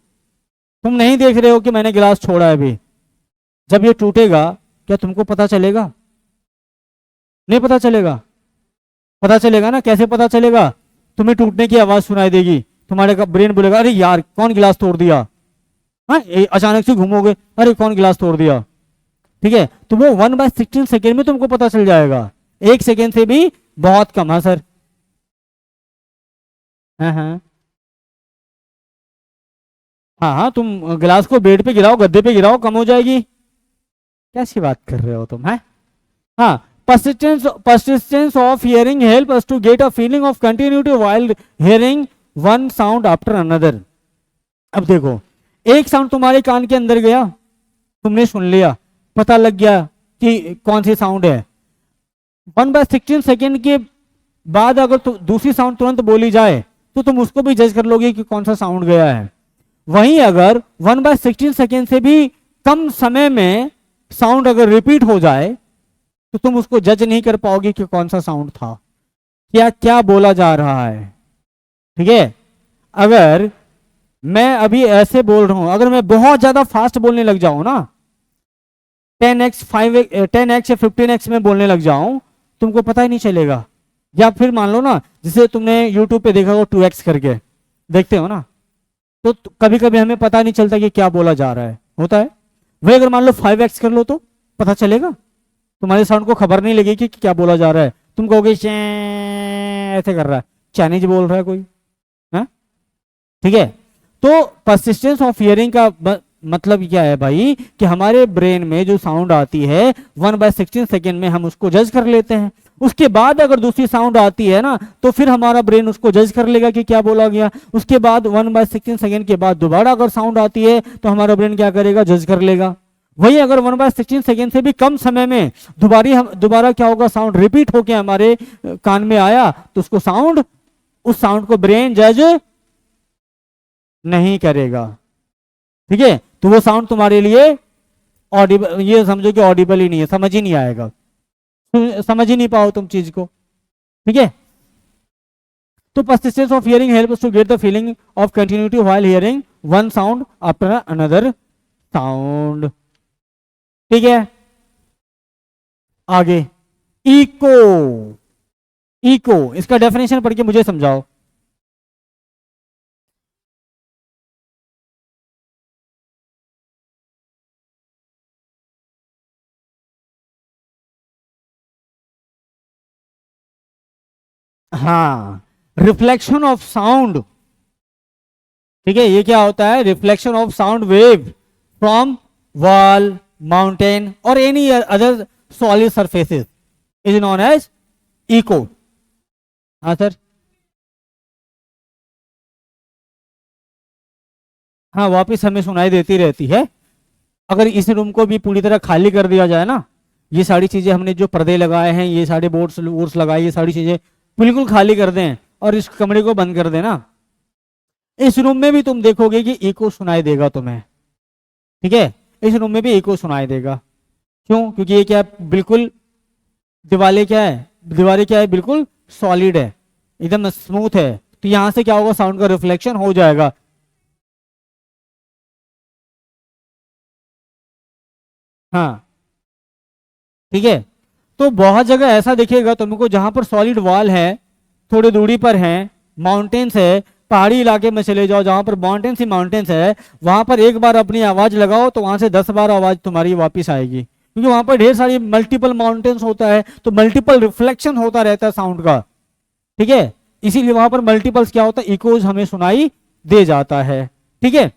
तुम नहीं देख रहे हो कि मैंने गिलास छोड़ा है अभी, जब ये टूटेगा क्या तुमको पता चलेगा, नहीं पता चलेगा, पता चलेगा ना। कैसे पता चलेगा, तुम्हें टूटने की आवाज सुनाई देगी, तुम्हारे का ब्रेन बोलेगा अरे यार कौन गिलास तोड़ दिया, हाँ अचानक से घूमोगे अरे कौन गिलास तोड़ दिया। ठीक है, तो वो 1/16 सेकेंड में तुमको पता चल जाएगा, 1 सेकेंड से भी बहुत कम है सर। हाँ हाँ हाँ हाँ, तुम गिलास को बेड पे गिराओ, गद्दे पे गिराओ, कम हो जाएगी। कैसी बात कर रहे हो तुम, है। हाँ, persistence of hearing help us to get a feeling of continuity while hearing one sound after another। अब देखो, एक साउंड तुम्हारे कान के अंदर गया, तुमने सुन लिया, पता लग गया कि कौन सी साउंड है। 1/16 सेकेंड के बाद अगर दूसरी साउंड तुरंत बोली जाए तो तुम उसको भी जज कर लोगे कि कौन सा साउंड गया है। वहीं अगर 1/16 सेकेंड से भी कम समय में साउंड अगर रिपीट हो जाए तो तुम उसको जज नहीं कर पाओगे कि कौन सा साउंड था, क्या क्या बोला जा रहा है। ठीक है, अगर मैं अभी ऐसे बोल रहा हूं, अगर मैं बहुत ज्यादा फास्ट बोलने लग जाऊं ना, 10x 5x 10x या 15x में बोलने लग जाऊं, तुमको पता ही नहीं चलेगा। या फिर मान लो ना, जिसे तुमने YouTube पे देखा हो 2x करके देखते हो ना, तो कभी कभी हमें पता नहीं चलता कि क्या बोला जा रहा है, होता है। वही अगर मान लो 5x कर लो तो पता चलेगा, तुम्हारे साउंड को खबर नहीं लगेगी कि क्या बोला जा रहा है। तुम कहोगे ऐसे कर रहा है, चाइनीज बोल रहा है कोई, है। ठीक है, तो परसिस्टेंस ऑफ हियरिंग का मतलब क्या है भाई, कि हमारे ब्रेन में जो साउंड आती है 1/16 सेकेंड में हम उसको जज कर लेते हैं। उसके बाद अगर दूसरी साउंड आती है ना, तो फिर हमारा ब्रेन उसको जज कर लेगा कि क्या बोला गया। उसके बाद 1/16 सेकेंड के बाद दोबारा अगर साउंड आती है तो हमारा ब्रेन क्या करेगा, जज कर लेगा। वही अगर 1/16 सेकेंड से भी कम समय में दोबारा क्या होगा, साउंड रिपीट होके हमारे कान में आया, तो उस साउंड को ब्रेन जज नहीं करेगा। ठीक है, तो वो साउंड तुम्हारे लिए ऑडिबल, ये समझो कि ऑडिबल ही नहीं है, समझ ही नहीं आएगा, समझ ही नहीं पाओ तुम चीज को। ठीक है, तो persistence of hearing helps to get the feeling of continuity while hearing one sound after another sound। ठीक है, आगे इको। इको इसका डेफिनेशन पढ़ के मुझे समझाओ। हाँ, रिफ्लेक्शन ऑफ साउंड। ठीक है, ये क्या होता है, reflection of sound wave from wall, mountain और any other solid surfaces is known as echo. हाँ सर, हाँ वापिस हमें सुनाई देती रहती है। अगर इस रूम को भी पूरी तरह खाली कर दिया जाए ना, ये सारी चीजें हमने जो पर्दे लगाए हैं, ये सारे बोर्ड्स वोर्ड्स लगाए, ये सारी चीजें बिल्कुल खाली कर दें और इस कमरे को बंद कर देना, इस रूम में भी तुम देखोगे कि इको सुनाई देगा तुम्हें। ठीक है, इस रूम में भी इको सुनाई देगा। क्यों? क्योंकि ये क्या है, बिल्कुल दीवारें क्या है, बिल्कुल सॉलिड है, एकदम स्मूथ है। तो यहां से क्या होगा, साउंड का रिफ्लेक्शन हो जाएगा। हाँ, ठीक है, तो बहुत जगह ऐसा दिखेगा तुमको जहां पर सॉलिड वॉल है, थोड़ी दूरी पर है, माउंटेन्स है, पहाड़ी इलाके में चले जाओ जहां पर माउंटेन्स ही माउंटेन्स है, वहां पर एक बार अपनी आवाज लगाओ तो वहां से 10 बार आवाज तुम्हारी वापिस आएगी, क्योंकि वहां पर ढेर सारी मल्टीपल माउंटेन्स होता है, तो मल्टीपल रिफ्लेक्शन होता रहता है साउंड का। ठीक है, इसीलिए वहां पर मल्टीपल्स क्या होता है, इकोज हमें सुनाई दे जाता है। ठीक है,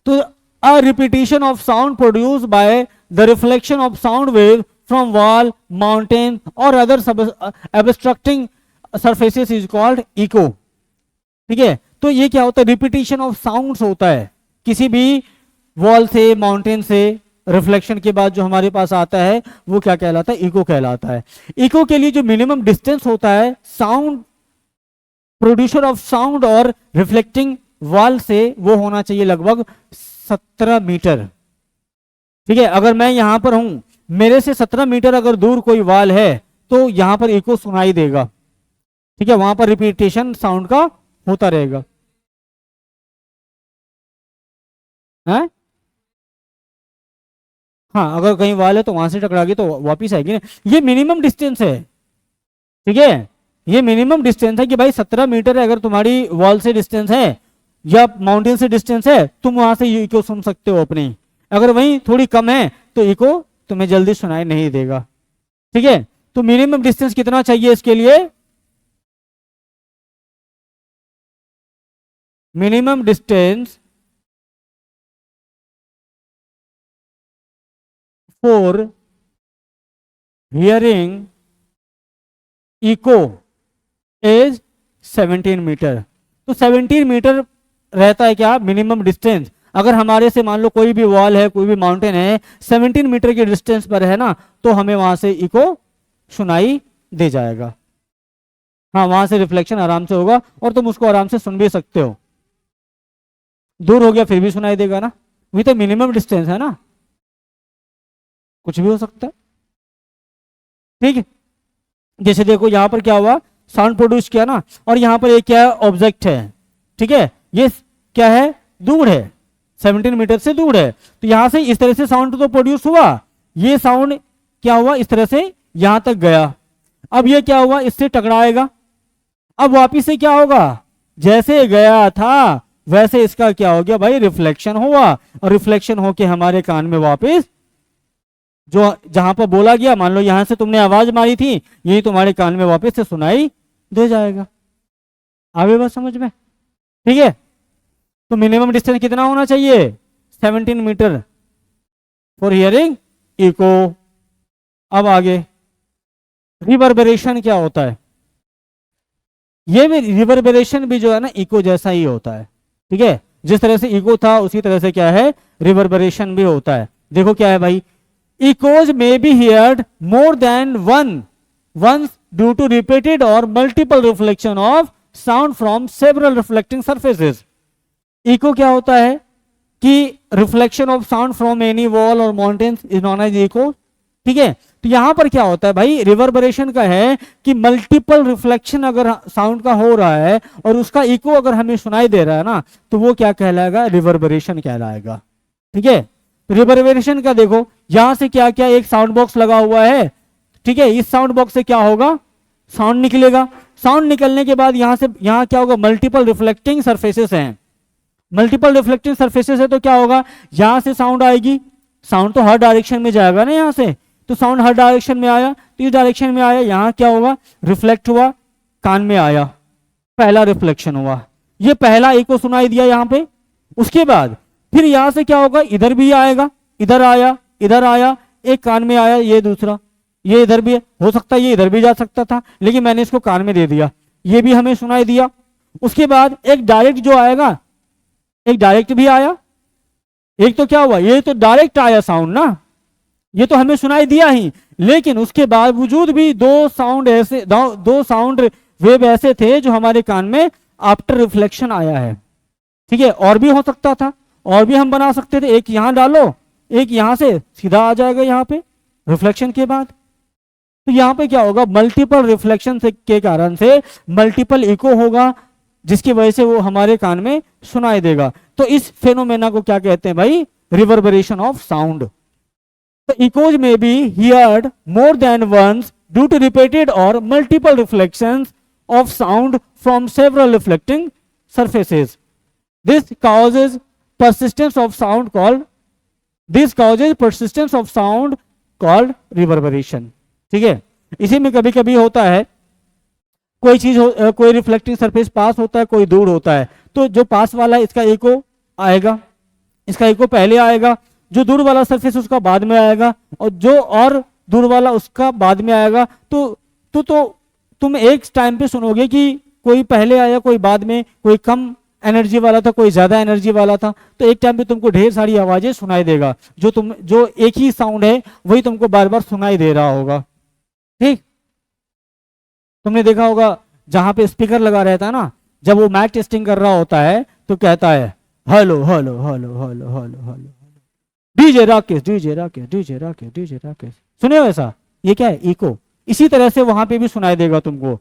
तो a repetition of sound produced by the reflection of sound wave from wall, mountain or other obstructing surfaces is called echo। ठीक है, तो ये क्या होता है, रिपीटिशन ऑफ साउंड्स होता है, किसी भी वॉल से, माउंटेन से रिफ्लेक्शन के बाद जो हमारे पास आता है वो क्या कहलाता है, इको कहलाता है। इको के लिए जो मिनिमम डिस्टेंस होता है साउंड प्रोड्यूसर ऑफ साउंड और रिफ्लेक्टिंग वॉल से, वो होना चाहिए लगभग 17 मीटर। ठीक है, अगर मैं यहां पर हूं, मेरे से 17 मीटर अगर दूर कोई वॉल है तो यहां पर इको सुनाई देगा। ठीक है, वहां पर रिपीटेशन साउंड का होता रहेगा। है? हाँ, अगर कहीं वॉल है तो वहां से टकरा गई तो वापिस आएगी ना, ये मिनिमम डिस्टेंस है। ठीक है, ये मिनिमम डिस्टेंस है कि भाई 17 मीटर है अगर तुम्हारी वॉल से डिस्टेंस है या माउंटेन से डिस्टेंस है, तुम वहां से इको सुन सकते हो अपनी। अगर वहीं थोड़ी कम है तो इको तुम्हें जल्दी सुनाई नहीं देगा। ठीक है, तो मिनिमम डिस्टेंस कितना चाहिए इसके लिए, minimum distance for hearing echo is 17 metre. तो 17 मीटर रहता है क्या, मिनिमम डिस्टेंस। अगर हमारे से मान लो कोई भी वॉल है, कोई भी माउंटेन है, 17 मीटर के डिस्टेंस पर है ना, तो हमें वहां से इको सुनाई दे जाएगा। हाँ, वहां से रिफ्लेक्शन आराम से होगा और तुम उसको आराम से सुन भी सकते हो। दूर हो गया फिर भी सुनाई देगा ना, वही तो मिनिमम डिस्टेंस है ना, कुछ भी हो सकता है। ठीक है, जैसे देखो यहाँ पर क्या हुआ, साउंड प्रोड्यूस किया ना, और यहाँ पर ये क्या है, ऑब्जेक्ट है। ठीक है, ये क्या है, दूर है, 17 मीटर से दूर है। तो यहां से इस तरह से साउंड तो प्रोड्यूस हुआ, ये साउंड क्या हुआ, इस तरह से यहां तक गया। अब ये क्या हुआ, इससे टकराएगा। अब वापिस से क्या होगा, जैसे गया था वैसे इसका क्या हो गया भाई, रिफ्लेक्शन हुआ, और रिफ्लेक्शन होके हमारे कान में वापस जो जहां पर बोला गया, मान लो यहां से तुमने आवाज मारी थी, यही तुम्हारे कान में वापस से सुनाई दे जाएगा। आगे बात समझ में? ठीक है, तो मिनिमम डिस्टेंस कितना होना चाहिए, 17 मीटर फॉर हियरिंग इको। अब आगे रिवर्बरेशन क्या होता है, ये भी रिवर्बरेशन भी जो है ना इको जैसा ही होता है। ठीक है, जिस तरह से इको था उसी तरह से क्या है, रिवर्बरेशन भी होता है। देखो क्या है भाई, echoes may be heard more than once due to repeated और multiple reflection of sound from several reflecting surfaces. Echo क्या होता है कि reflection of sound from any wall और mountains is known as echo. ठीक है, तो यहां पर क्या होता है भाई, रिवर्बरेशन का है कि मल्टीपल रिफ्लेक्शन अगर साउंड का हो रहा है और उसका इको अगर हमें सुनाई दे रहा है ना, तो वो क्या कहलाएगा, रिवर्बरेशन कहलाएगा। ठीक है, तो रिवर्बरेशन का देखो, यहां से क्या क्या, एक साउंड बॉक्स लगा हुआ है। ठीक है, इस साउंड बॉक्स से क्या होगा, साउंड निकलेगा। साउंड निकलने के बाद यहां से यहां क्या होगा, मल्टीपल रिफ्लेक्टिंग सरफेसेस हैं। मल्टीपल रिफ्लेक्टिंग सरफेसेस है तो क्या होगा, यहां से साउंड आएगी, साउंड तो हर डायरेक्शन में जाएगा ना, यहां से तो साउंड हर डायरेक्शन में आया, तो इस डायरेक्शन में आया, यहां क्या होगा, रिफ्लेक्ट हुआ, कान में आया, पहला रिफ्लेक्शन हुआ, ये पहला इको सुनाई दिया यहां पे। उसके बाद फिर यहां से क्या होगा, इधर भी आएगा, इधर आया, इधर आया, एक कान में आया, ये दूसरा, ये इधर भी हो सकता है, ये इधर भी जा सकता था, लेकिन मैंने इसको कान में दे दिया, ये भी हमें सुनाई दिया। उसके बाद एक डायरेक्ट जो आएगा, एक डायरेक्ट भी आया, एक तो क्या हुआ, ये तो डायरेक्ट आया साउंड ना, ये तो हमें सुनाई दिया ही, लेकिन उसके बावजूद भी दो साउंड ऐसे, दो साउंड वेव ऐसे थे जो हमारे कान में आफ्टर रिफ्लेक्शन आया है। ठीक है, और भी हो सकता था, और भी हम बना सकते थे, एक यहां डालो, एक यहां से सीधा आ जाएगा यहां पे रिफ्लेक्शन के बाद। तो यहां पे क्या होगा, मल्टीपल रिफ्लेक्शन के कारण से मल्टीपल इको होगा, जिसकी वजह से वो हमारे कान में सुनाई देगा। तो इस फेनोमेना को क्या कहते हैं भाई, reverberation of sound. The echoes may be heard more than once due to repeated or multiple reflections of sound from several reflecting surfaces. This causes persistence of sound called reverberation. ठीक है, इसी में कभी कभी होता है, कोई चीज कोई रिफ्लेक्टिंग सरफेस पास होता है, कोई दूर होता है, तो जो पास वाला है इसका इको आएगा, इसका इको पहले आएगा, जो दूर वाला सरफेस उसका बाद में आएगा, और जो और दूर वाला उसका बाद में आएगा। तो तुम एक टाइम पे सुनोगे कि कोई पहले आया, कोई बाद में, कोई कम एनर्जी वाला था, कोई ज्यादा एनर्जी वाला था, तो एक टाइम पे तुमको ढेर सारी आवाजें सुनाई देगा, जो एक ही साउंड है वही तुमको बार बार सुनाई दे रहा होगा। ठीक, तुमने देखा होगा जहां पे स्पीकर लगा रहता है ना, जब वो माइक टेस्टिंग कर रहा होता है तो कहता है hello hello hello hello hello hello, DJ Rakesh DJ Rakesh DJ Rakesh DJ Rakesh, सुने हो ऐसा, ये क्या है, इको। इसी तरह से वहां पे भी सुनाई देगा तुमको,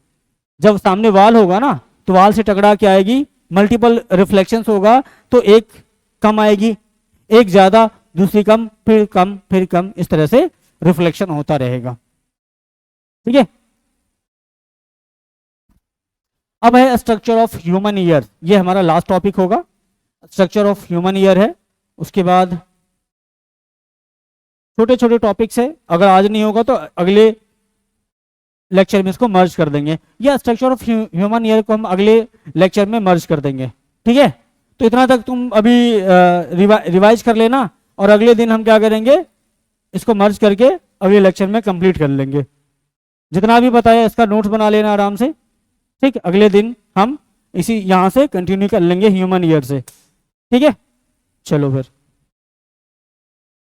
जब सामने वाल होगा ना, तो वाल से टकरा के आएगी, मल्टीपल रिफ्लेक्शंस होगा, तो एक कम आएगी, एक ज्यादा, दूसरी कम, फिर कम, फिर कम, इस तरह से रिफ्लेक्शन होता रहेगा। ठीक है, अब है स्ट्रक्चर ऑफ ह्यूमन ईयर, ये हमारा लास्ट टॉपिक होगा, स्ट्रक्चर ऑफ ह्यूमन ईयर है। उसके बाद छोटे छोटे टॉपिक्स है, अगर आज नहीं होगा तो अगले लेक्चर में इसको मर्ज कर देंगे, या स्ट्रक्चर ऑफ ह्यूमन ईयर को हम अगले लेक्चर में मर्ज कर देंगे। ठीक है, तो इतना तक तुम अभी रिवाइज कर लेना, और अगले दिन हम क्या करेंगे, इसको मर्ज करके अगले लेक्चर में कंप्लीट कर लेंगे। जितना भी बताया इसका नोट्स बना लेना आराम से। ठीक, अगले दिन हम इसी यहाँ से कंटिन्यू कर लेंगे ह्यूमन ईयर से। ठीक है, चलो फिर।